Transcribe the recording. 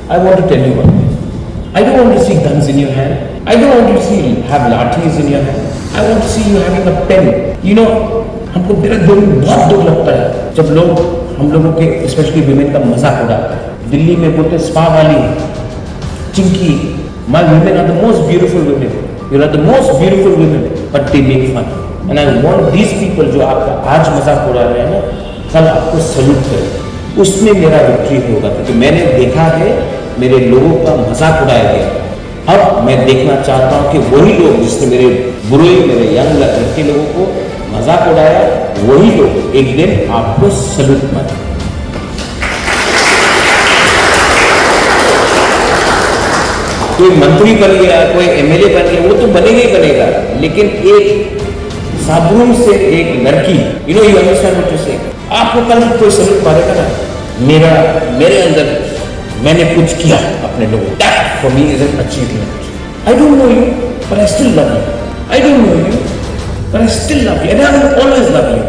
I want to tell you one thing. I don't want to see guns in your hand. I don't want to see have lathis in your hand. I want to see you having a pen. You know, हमको मेरा दिल बहुत दुख लगता है जब लोग हम लोगों के स्पेशली विमेन का मजाक उड़ाते हैं। दिल्ली में बोलते स्पा वाली, Chinki, my women are the most beautiful women. You are the most beautiful women, but they make fun. And I want these people जो आपका आज मजाक उड़ा रहे हैं ना, कल आपको सल्यूट करें। उसमें मेरा विक्ट्री होगा क्योंकि मैंने देखा है मेरे लोगों का मजाक उड़ाया गया। अब मैं देखना चाहता हूं कि वही लोग जिसने मेरे बुरे, मेरे यंग लड़के लोगों को मजाक उड़ाया, वही लोग एक दिन आपको सल्यूट मारे। कोई मंत्री बन गया, कोई एमएलए बन गया, वो तो बनेगा ही बनेगा, लेकिन एक साबुन से एक लड़की, यू अंडरस्टैंड व्हाट यू से, आपको कल कोई सल्यूट मारेगा ना, मेरे अंदर मैंने कुछ किया अपने लोगों, that for me is an achievement. I don't know you but I still love you. I don't know you but I still love you and I will always love you.